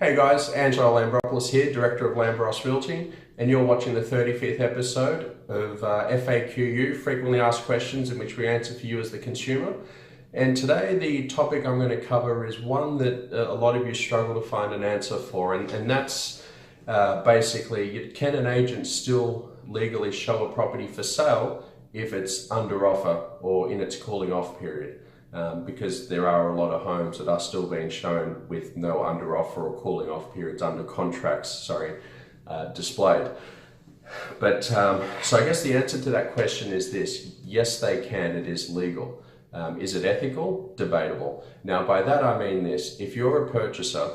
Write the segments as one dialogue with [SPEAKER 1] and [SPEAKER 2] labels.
[SPEAKER 1] Hey guys, Angelo Lambropoulos here, Director of Lambros Realty, and you're watching the 35th episode of FAQu, Frequently Asked Questions, in which we answer for you as the consumer. And today the topic I'm going to cover is one that a lot of you struggle to find an answer for, and that's basically, can an agent still legally show a property for sale if it's under offer or in its cooling off period? Because there are a lot of homes that are still being shown with no under offer or cooling off periods, under contracts, displayed. But so I guess the answer to that question is this: yes, they can. It is legal. Is it ethical? Debatable. Now, by that I mean this: if you're a purchaser,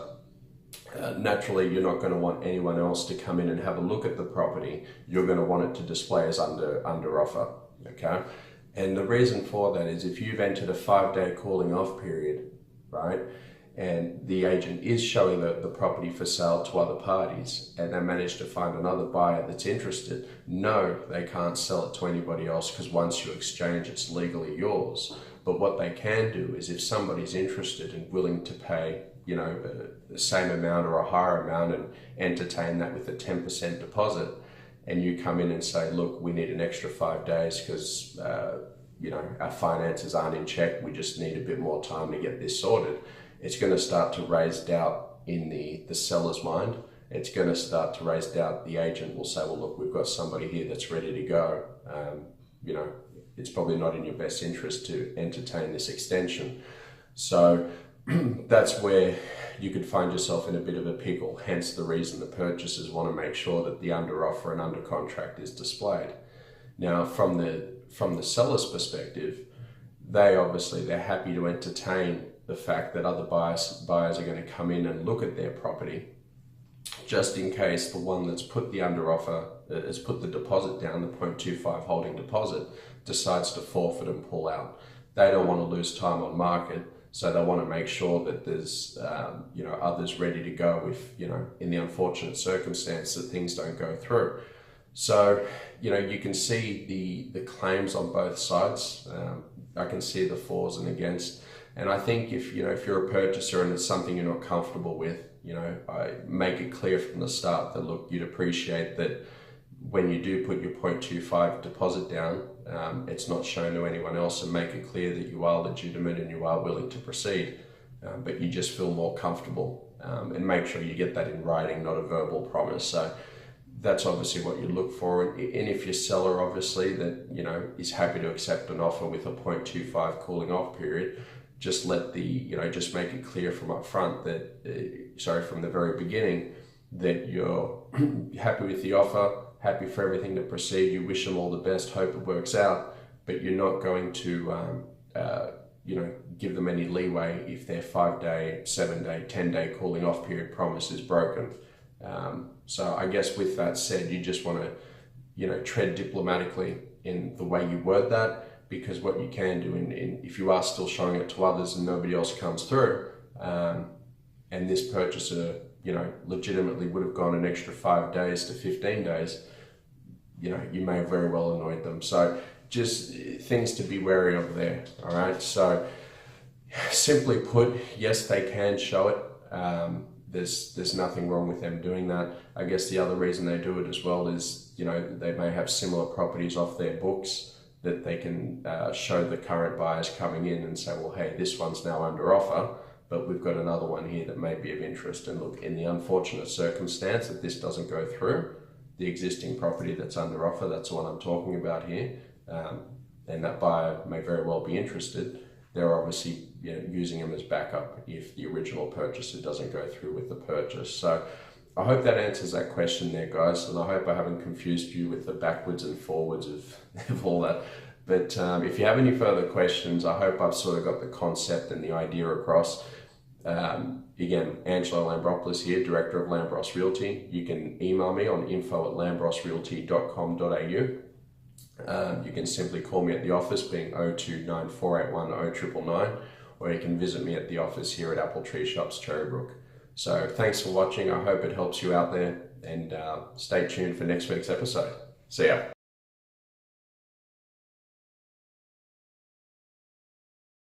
[SPEAKER 1] naturally you're not going to want anyone else to come in and have a look at the property. You're going to want it to display as under offer. Okay. And the reason for that is if you've entered a 5-day cooling off period, right, and the agent is showing the property for sale to other parties and they manage to find another buyer that's interested, no, they can't sell it to anybody else, because once you exchange, it's legally yours. But what they can do is, if somebody's interested and willing to pay, the same amount or a higher amount and entertain that with a 10% deposit, and you come in and say, look, we need an extra 5 days because our finances aren't in check, we just need a bit more time to get this sorted, it's going to start to raise doubt in the seller's mind. It's going to start to raise doubt. The agent will say, well, look, we've got somebody here that's ready to go. It's probably not in your best interest to entertain this extension. So that's where you could find yourself in a bit of a pickle, hence the reason the purchasers want to make sure that the under offer and under contract is displayed. Now, from the seller's perspective, they're happy to entertain the fact that other buyers are going to come in and look at their property, just in case the one that's put the under offer, has put the deposit down, the 0.25 holding deposit, decides to forfeit and pull out. They don't want to lose time on market. So they want to make sure that there's, others ready to go if, in the unfortunate circumstance that things don't go through. So, you can see the claims on both sides. I can see the fors and against. And I think if you're a purchaser and it's something you're not comfortable with, I make it clear from the start that, look, you'd appreciate that when you do put your 0.25 deposit down, it's not shown to anyone else, and make it clear that you are legitimate and you are willing to proceed, but you just feel more comfortable, and make sure you get that in writing, not a verbal promise. So that's obviously what you look for. And if your seller obviously that is happy to accept an offer with a 0.25 cooling off period, just let just make it clear from up front that from the very beginning, that you're happy with the offer, happy for everything to proceed, you wish them all the best, hope it works out, but you're not going to give them any leeway if their 5-day, 7-day, 10-day cooling off period promise is broken. So I guess with that said, you just want to tread diplomatically in the way you word that, because what you can do if you are still showing it to others and nobody else comes through, and this purchaser legitimately would have gone an extra 5 days to 15 days, you may have very well annoyed them. So just things to be wary of there. All right. So simply put, yes, they can show it. There's nothing wrong with them doing that. I guess the other reason they do it as well is, they may have similar properties off their books that they can show the current buyers coming in and say, well, hey, this one's now under offer, but we've got another one here that may be of interest. And look, in the unfortunate circumstance that this doesn't go through, the existing property that's under offer, that's the one I'm talking about here, and that buyer may very well be interested. They're obviously using them as backup if the original purchaser doesn't go through with the purchase. So I hope that answers that question there, guys, and I hope I haven't confused you with the backwards and forwards of all that. But if you have any further questions, I hope I've sort of got the concept and the idea across. Again, Angelo Lambropoulos here, Director of Lambros Realty. You can email me on info@lambrosrealty.com.au. You can simply call me at the office, being 029 481 0999, or you can visit me at the office here at Apple Tree Shops, Cherrybrook. So thanks for watching. I hope it helps you out there, and stay tuned for next week's episode. See ya.